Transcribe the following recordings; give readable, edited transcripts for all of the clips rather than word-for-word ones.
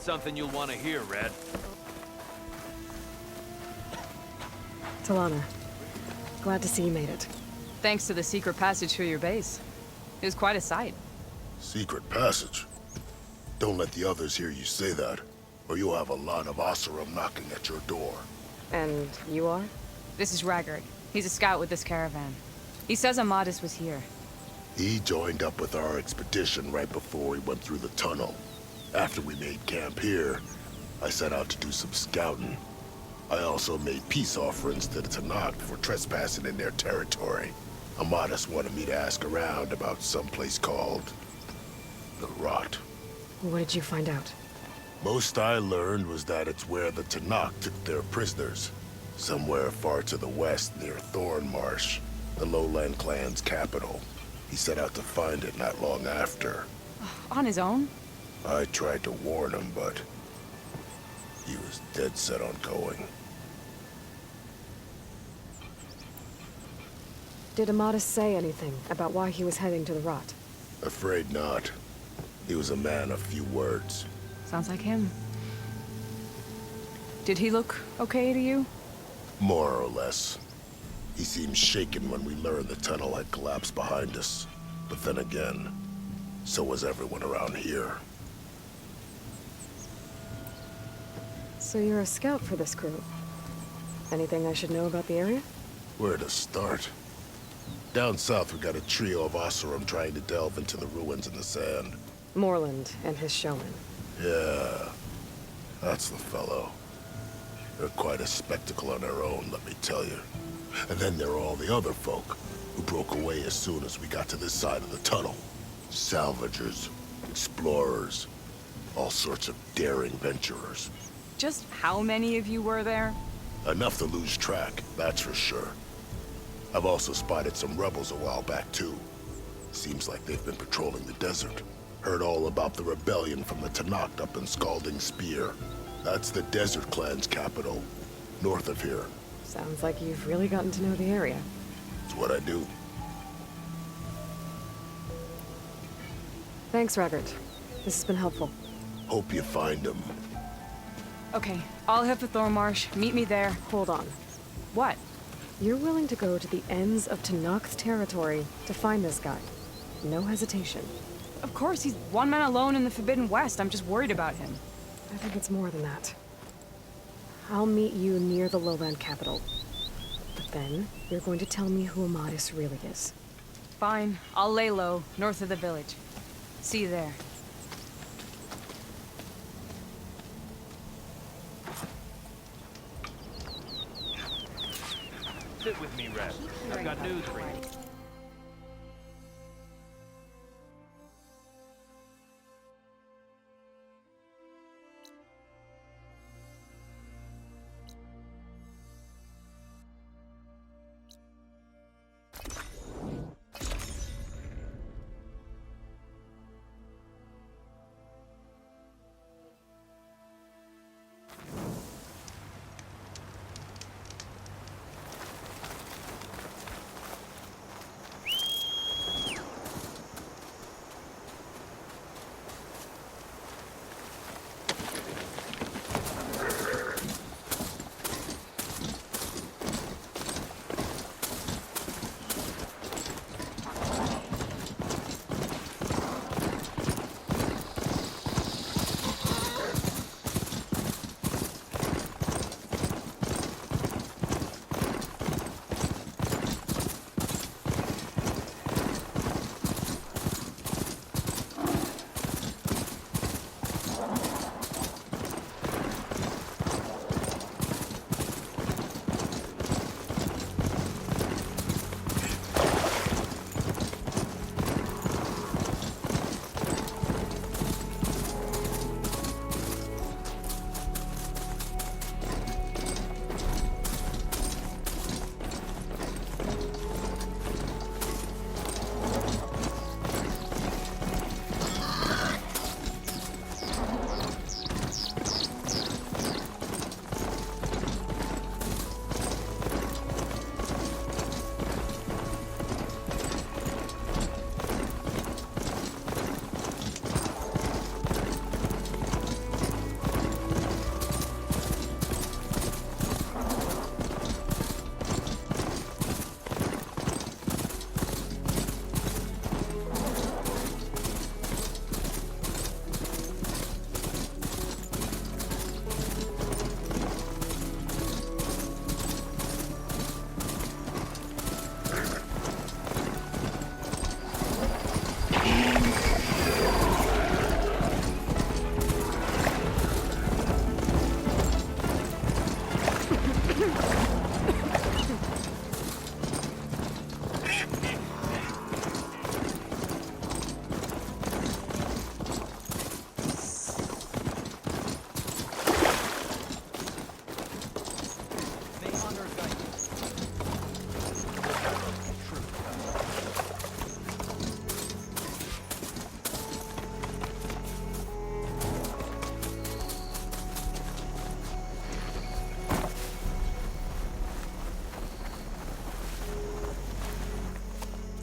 something you'll want to hear, Red. Talanah, glad to see you made it. Thanks to the secret passage through your base. It was quite a sight. Secret passage? Don't let the others hear you say that, or you'll have a lot of Oseram knocking at your door. And you are? This is Raggard. He's a scout with this caravan. He says Amadis was here. He joined up with our expedition right before we went through the tunnel. After we made camp here, I set out to do some scouting. I also made peace offerings to the Talanah for trespassing in their territory. Amadis wanted me to ask around about some place called the Rot. What did you find out? Most I learned was that it's where the Talanah took their prisoners. Somewhere far to the west near Thornmarsh, the lowland clan's capital. He set out to find it not long after. On his own? I tried to warn him, but he was dead set on going. Did Amadis say anything about why he was heading to the Rot? Afraid not. He was a man of few words. Sounds like him. Did he look okay to you? More or less. He seemed shaken when we learned the tunnel had collapsed behind us. But then again, so was everyone around here. So you're a scout for this crew. Anything I should know about the area? Where to start? Down south we got a trio of Oseram trying to delve into the ruins in the sand. Moreland and his showman. Yeah, that's the fellow. They're quite a spectacle on their own, let me tell you. And then there are all the other folk, who broke away as soon as we got to this side of the tunnel. Salvagers, explorers, all sorts of daring venturers. Just how many of you were there? Enough to lose track, that's for sure. I've also spotted some rebels a while back, too. Seems like they've been patrolling the desert. Heard all about the rebellion from the Talanah up in Scalding Spear. That's the Desert Clan's capital, north of here. Sounds like you've really gotten to know the area. It's what I do. Thanks, Raggard. This has been helpful. Hope you find him. Okay, I'll head for Thornmarsh. Meet me there. Hold on. What? You're willing to go to the ends of Tanakh's territory to find this guy. No hesitation. Of course, he's one man alone in the Forbidden West. I'm just worried about him. I think it's more than that. I'll meet you near the lowland capital. But then, you're going to tell me who Amadis really is. Fine. I'll lay low, north of the village. See you there. Sit with me, Red. I've got news for you.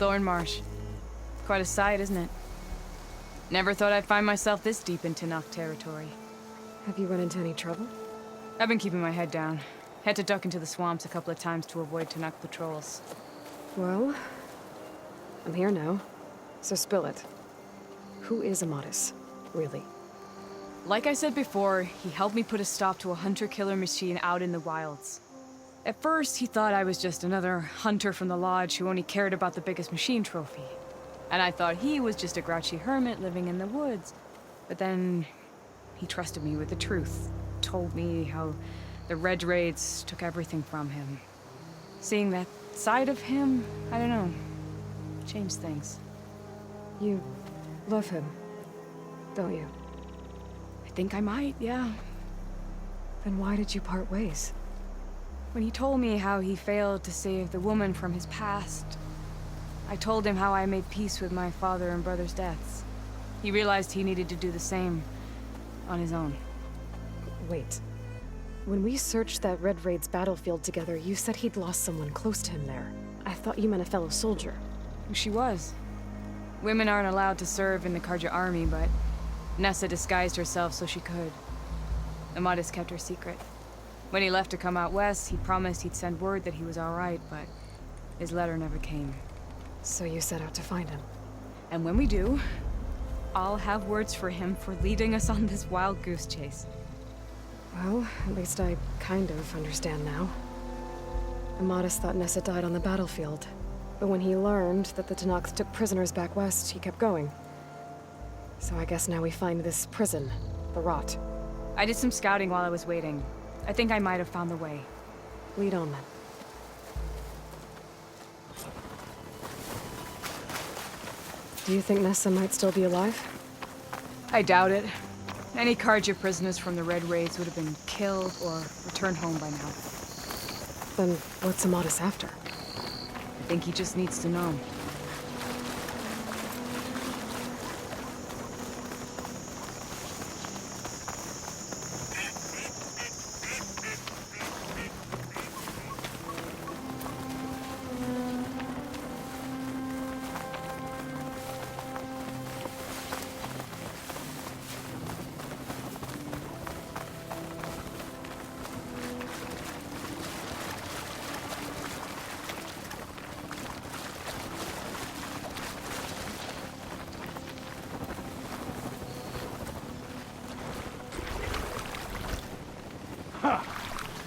thorn marsh. Quite a sight, isn't it? Never thought I'd find myself this deep into Tanakh territory. Have you run into any trouble? I've been keeping my head down. Had to duck into the swamps a couple of times to avoid Tanakh patrols. Well, I'm here now, so spill it. Who is Amadis, really? Like I said before, he helped me put a stop to a hunter-killer machine out in the wilds. At first, he thought I was just another hunter from the lodge who only cared about the biggest machine trophy. And I thought he was just a grouchy hermit living in the woods. But then, he trusted me with the truth. Told me how the Red Raids took everything from him. Seeing that side of him, I don't know, changed things. You love him, don't you? I think I might, yeah. Then why did you part ways? When he told me how he failed to save the woman from his past, I told him how I made peace with my father and brother's deaths. He realized he needed to do the same on his own. Wait. When we searched that Red Raid's battlefield together, you said he'd lost someone close to him there. I thought you meant a fellow soldier. Who she was. Women aren't allowed to serve in the Karja army, but Nessa disguised herself so she could. Amadis kept her secret. When he left to come out west, he promised he'd send word that he was all right, but his letter never came. So you set out to find him. And when we do, I'll have words for him for leading us on this wild goose chase. Well, at least I kind of understand now. Amadis thought Nessa died on the battlefield, but when he learned that the Tanakhs took prisoners back west, he kept going. So I guess now we find this prison, the Rot. I did some scouting while I was waiting. I think I might have found the way. Lead on then. Do you think Nessa might still be alive? I doubt it. Any Karja prisoners from the Red Raids would have been killed or returned home by now. Then what's Amadis after? I think he just needs to know.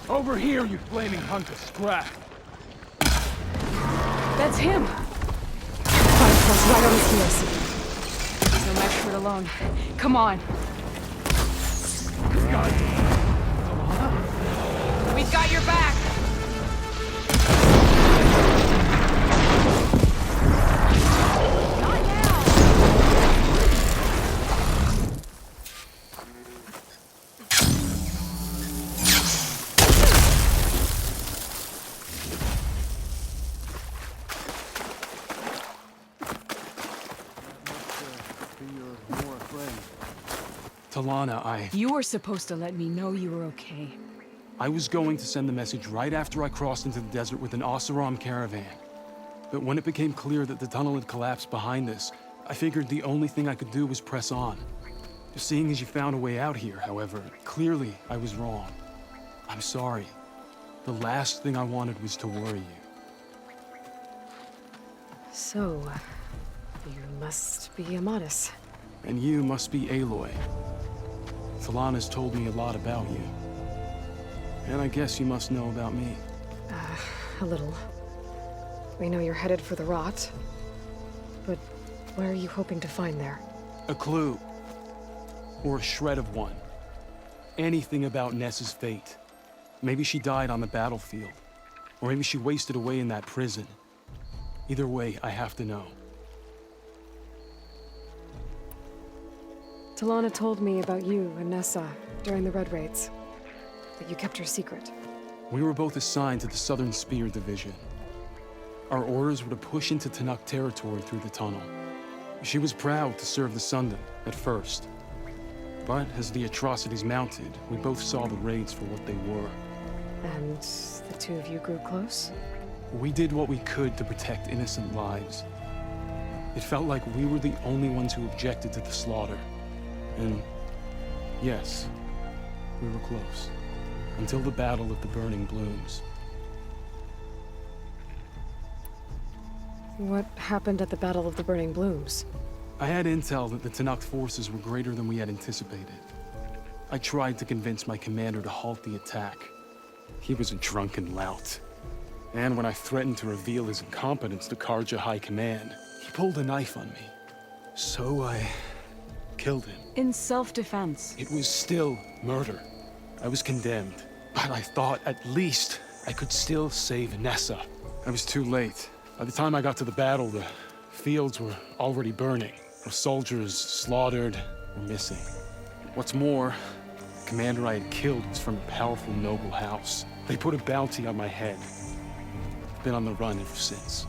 Over here, you flaming hunk of scrap! That's him! Fireflies right on his heels. There's no match for it alone. Come on! God. We've got your back! Not now! Talanah, You were supposed to let me know you were okay. I was going to send the message right after I crossed into the desert with an Oseram caravan. But when it became clear that the tunnel had collapsed behind us, I figured the only thing I could do was press on. Seeing as you found a way out here, however, clearly I was wrong. I'm sorry. The last thing I wanted was to worry you. So, you must be Amadis. And you must be Aloy. Talanah's told me a lot about you. And I guess you must know about me. A little. We know you're headed for the Rot. But what are you hoping to find there? A clue. Or a shred of one. Anything about Nessa's fate. Maybe she died on the battlefield. Or maybe she wasted away in that prison. Either way, I have to know. Talanah told me about you and Nessa during the Red Raids. That you kept her secret. We were both assigned to the Southern Spear Division. Our orders were to push into Tanakh territory through the tunnel. She was proud to serve the Sundom at first. But as the atrocities mounted, we both saw the raids for what they were. And the two of you grew close? We did what we could to protect innocent lives. It felt like we were the only ones who objected to the slaughter. And yes, we were close. Until the Battle of the Burning Blooms. What happened at the Battle of the Burning Blooms? I had intel that the Tanakh forces were greater than we had anticipated. I tried to convince my commander to halt the attack. He was a drunken lout. And when I threatened to reveal his incompetence to Karja High Command, he pulled a knife on me. So I killed him. In self-defense. It was still murder. I was condemned, but I thought at least I could still save Vanessa. I was too late. By the time I got to the battle, the fields were already burning. Our soldiers slaughtered or missing. What's more, the commander I had killed was from a powerful noble house. They put a bounty on my head. Been on the run ever since.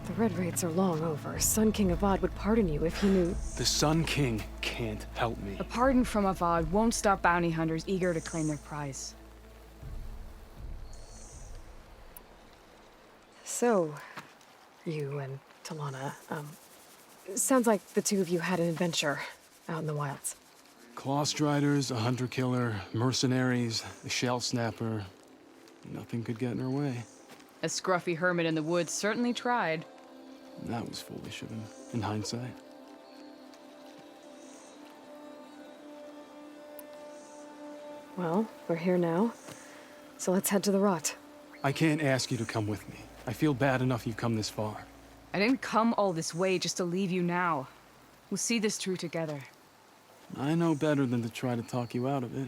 The Red Raids are long over. Sun King Avad would pardon you if he knew... The Sun King can't help me. A pardon from Avad won't stop bounty hunters eager to claim their prize. So, you and Talanah, sounds like the two of you had an adventure out in the wilds. Clawstriders, a hunter-killer, mercenaries, a shell snapper. Nothing could get in her way. A scruffy hermit in the woods certainly tried. That was foolish of him, in hindsight. Well, we're here now, so let's head to the rot. I can't ask you to come with me. I feel bad enough you've come this far. I didn't come all this way just to leave you now. We'll see this through together. I know better than to try to talk you out of it.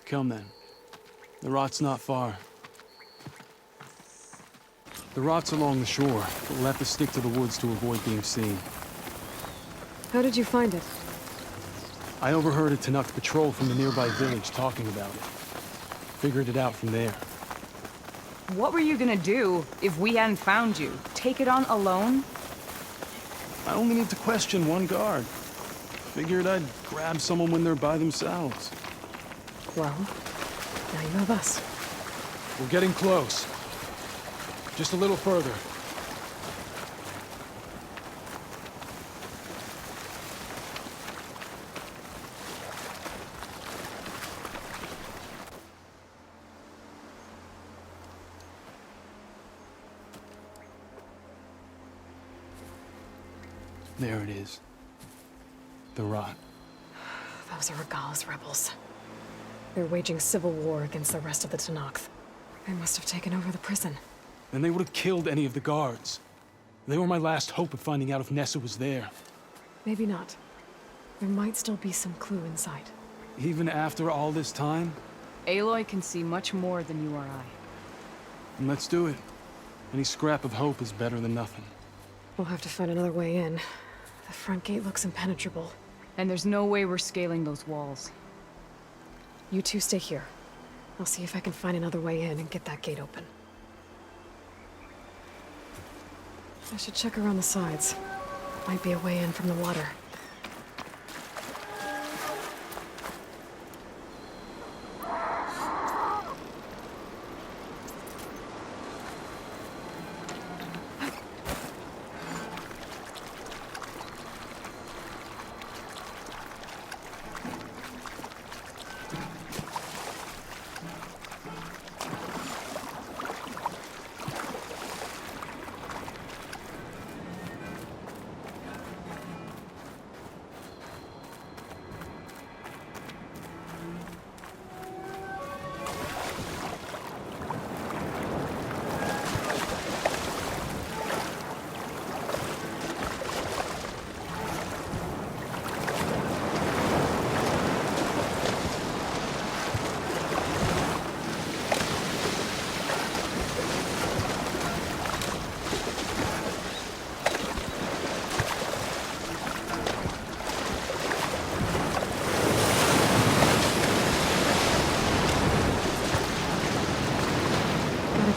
Come then. The rot's not far. The rot's along the shore, but we'll have to stick to the woods to avoid being seen. How did you find it? I overheard a Tanakh patrol from the nearby village talking about it. Figured it out from there. What were you gonna do if we hadn't found you? Take it on alone? I only need to question one guard. Figured I'd grab someone when they're by themselves. Well, now you have us. We're getting close. Just a little further. There it is. The rot. Those are Regalla's rebels. They're waging civil war against the rest of the Tanakh. They must have taken over the prison. Then they would have killed any of the guards. They were my last hope of finding out if Nessa was there. Maybe not. There might still be some clue inside. Even after all this time? Aloy can see much more than you or I. And let's do it. Any scrap of hope is better than nothing. We'll have to find another way in. The front gate looks impenetrable. And there's no way we're scaling those walls. You two stay here. I'll see if I can find another way in and get that gate open. I should check around the sides. Might be a way in from the water.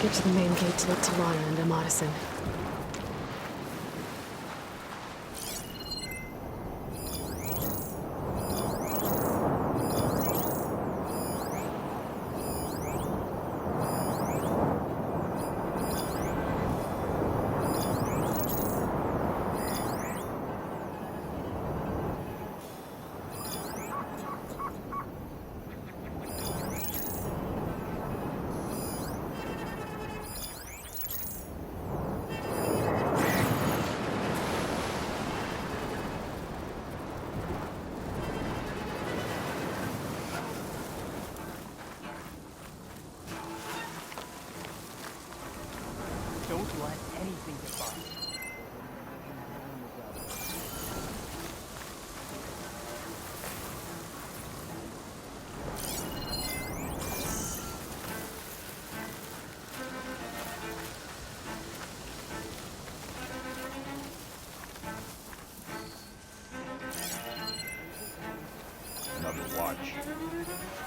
Get to the main gate to let Talanah and Avad in. Another watch.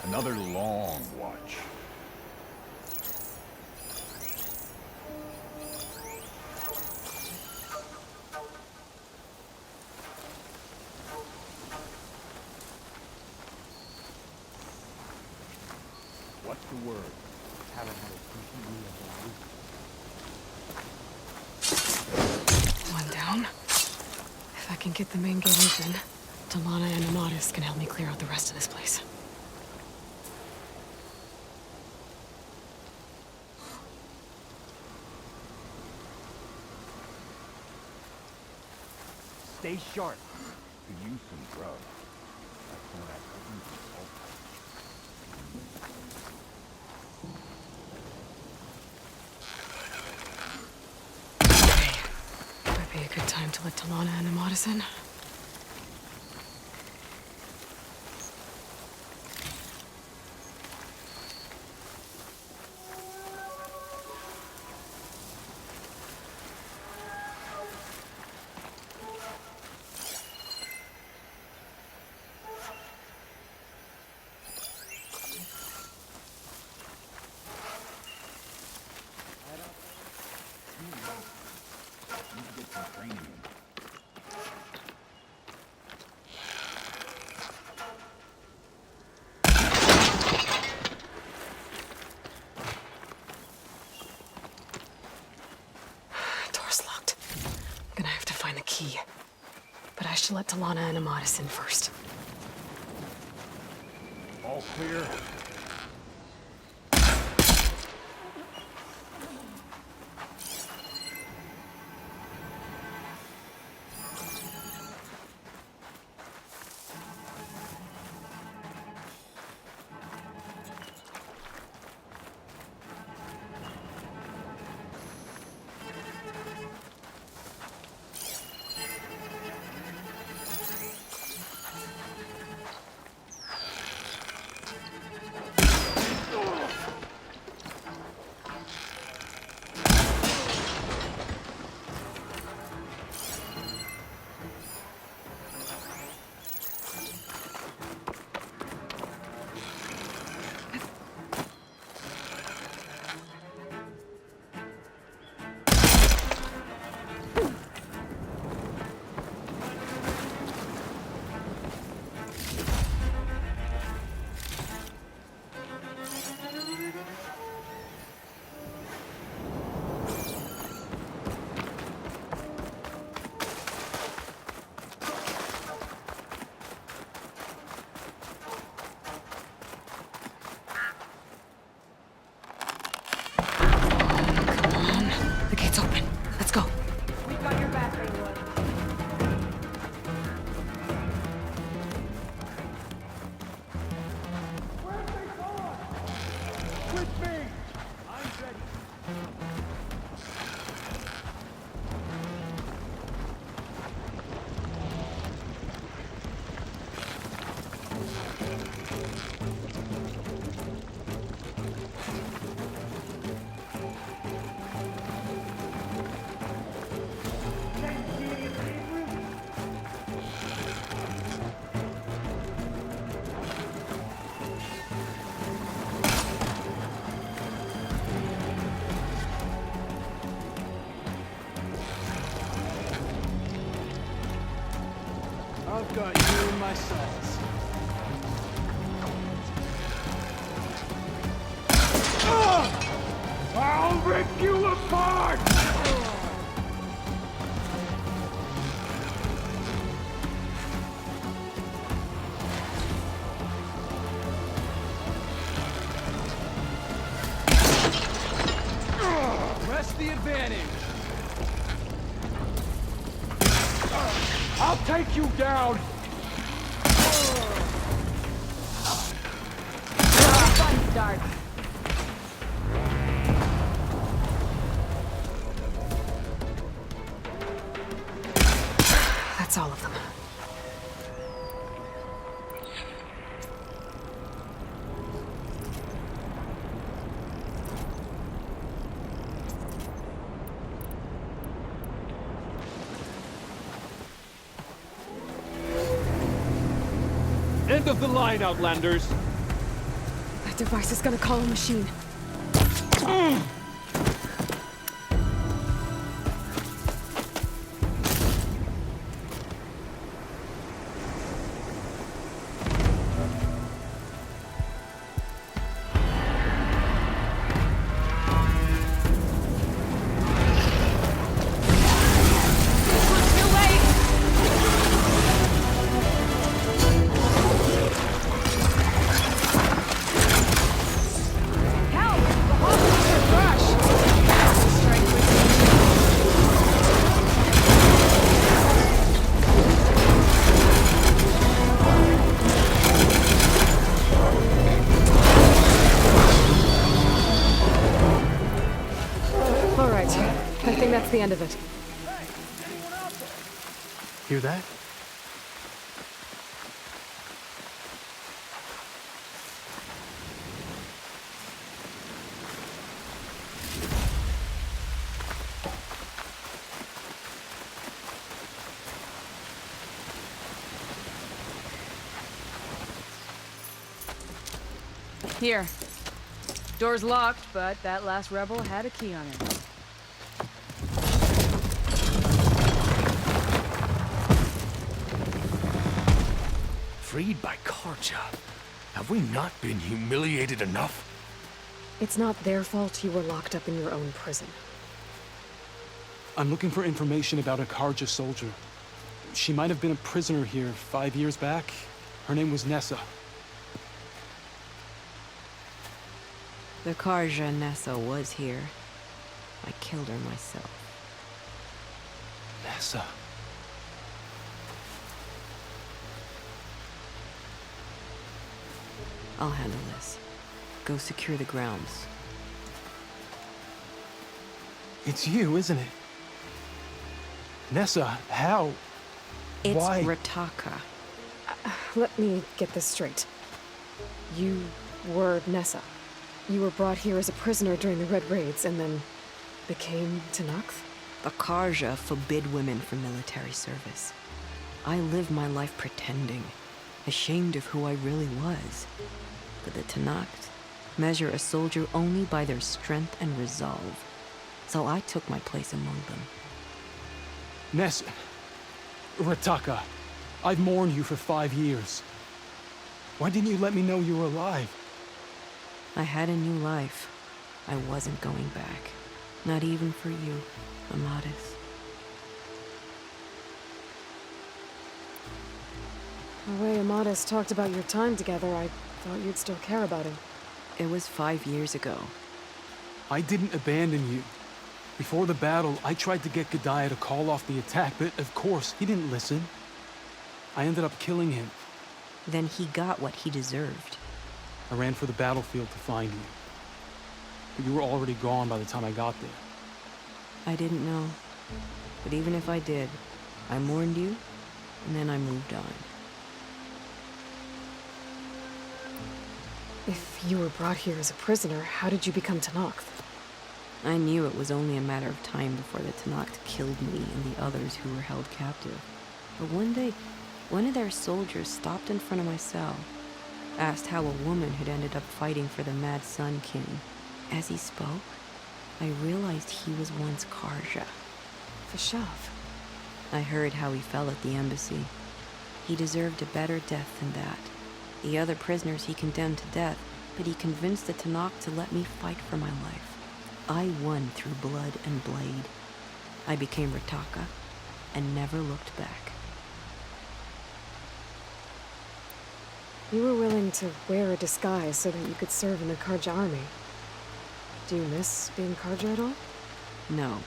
Another long watch. What's the word? Haven't had a decent meal in a week. One down. If I can get the main gate open, Talanah and Avad can help me clear out the rest of this place. Stay sharp. Could use some grub. Like some of that cooking salt. Might be a good time to let Talanah and Avad in. Door's locked. I'm gonna have to find the key. But I should let Talanah and Avad in first. All clear. I've got you in my sights. I'll rip you apart! Press the advantage. I'll take you down! Fun start. That's all of them. End of the line, Outlanders! That device is gonna call a machine. That's the end of it. Hear that? Here. Door's locked, but that last rebel had a key on it. Freed by Karja. Have we not been humiliated enough? It's not their fault you were locked up in your own prison. I'm looking for information about a Karja soldier. She might have been a prisoner here 5 years back. Her name was Nessa. The Karja Nessa was here. I killed her myself. Nessa. I'll handle this. Go secure the grounds. It's you, isn't it? Nessa, how? It's Why? Rataka. Let me get this straight. You were Nessa. You were brought here as a prisoner during the Red Raids and then became Talanah? The Karja forbid women from military service. I lived my life pretending, ashamed of who I really was. But the Talanah measure a soldier only by their strength and resolve. So I took my place among them. Nessa. Rataka. I've mourned you for 5 years. Why didn't you let me know you were alive? I had a new life. I wasn't going back. Not even for you, Amadis. The way Amadis talked about your time together, I thought you'd still care about him. It was 5 years ago. I didn't abandon you. Before the battle, I tried to get GAIA to call off the attack, but of course, he didn't listen. I ended up killing him. Then he got what he deserved. I ran for the battlefield to find you. But you were already gone by the time I got there. I didn't know. But even if I did, I mourned you, and then I moved on. If you were brought here as a prisoner, how did you become Talanah? I knew it was only a matter of time before the Talanah killed me and the others who were held captive. But one day, one of their soldiers stopped in front of my cell, asked how a woman had ended up fighting for the Mad Sun King. As he spoke, I realized he was once Karja. Vashav. I heard how he fell at the embassy. He deserved a better death than that. The other prisoners he condemned to death, but he convinced the Talanah to let me fight for my life. I won through blood and blade. I became Rataka and never looked back. You were willing to wear a disguise so that you could serve in the Karja army. Do you miss being Karja at all? No.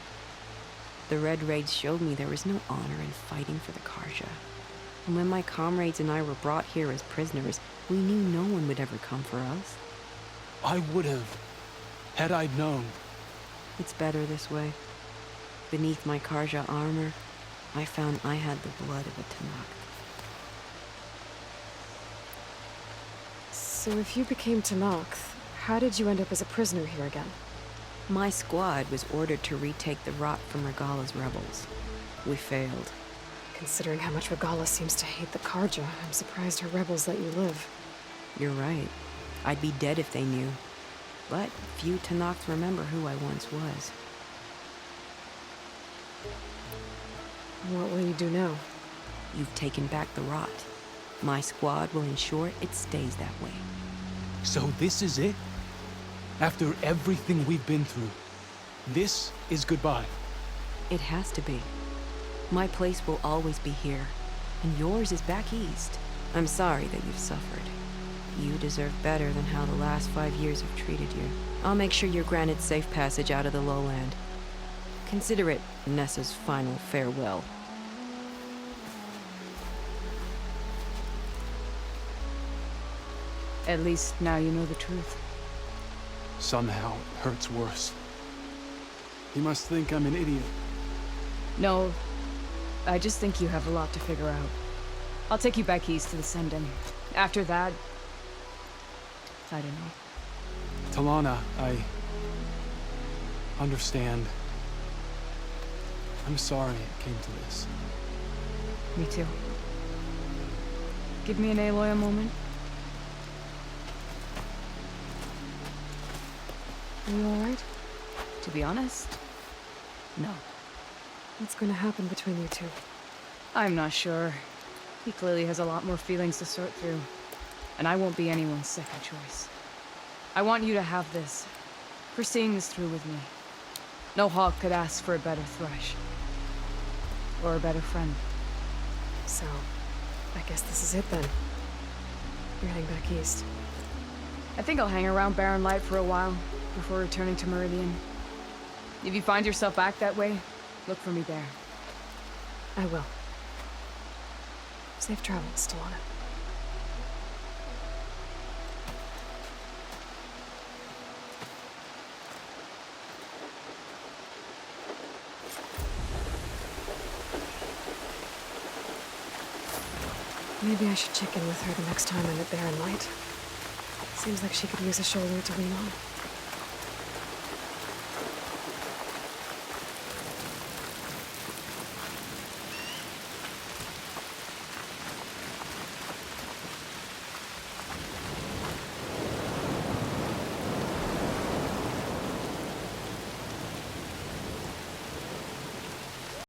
The Red Raids showed me there was no honor in fighting for the Karja. And when my comrades and I were brought here as prisoners, we knew no one would ever come for us. I would have, had I known. It's better this way. Beneath my Karja armor, I found I had the blood of a Talanah. So if you became Talanah, how did you end up as a prisoner here again? My squad was ordered to retake the rot from Regalla's rebels. We failed. Considering how much Regalla seems to hate the Karja, I'm surprised her rebels let you live. You're right. I'd be dead if they knew. But few Tanaks remember who I once was. What will you do now? You've taken back the rot. My squad will ensure it stays that way. So this is it? After everything we've been through, this is goodbye. It has to be. My place will always be here, and yours is back east. I'm sorry that you've suffered. You deserve better than how the last 5 years have treated you. I'll make sure you're granted safe passage out of the lowland. Consider it Nessa's final farewell. At least now you know the truth. Somehow, it hurts worse. He must think I'm an idiot. No, I just think you have a lot to figure out. I'll take you back east to the Sending. After that, I don't know. Talanah, I understand. I'm sorry it came to this. Me too. Give me an Aloy a moment. Are you alright? To be honest, no. What's going to happen between you two? I'm not sure. He clearly has a lot more feelings to sort through. And I won't be anyone's second choice. I want you to have this, for seeing this through with me. No hawk could ask for a better thresh. Or a better friend. So, I guess this is it then. You're heading back east. I think I'll hang around Barren Light for a while, before returning to Meridian. If you find yourself back that way, look for me there. I will. Safe travels, Talanah. Maybe I should check in with her the next time I'm at Barren Light. Seems like she could use a shoulder to lean on.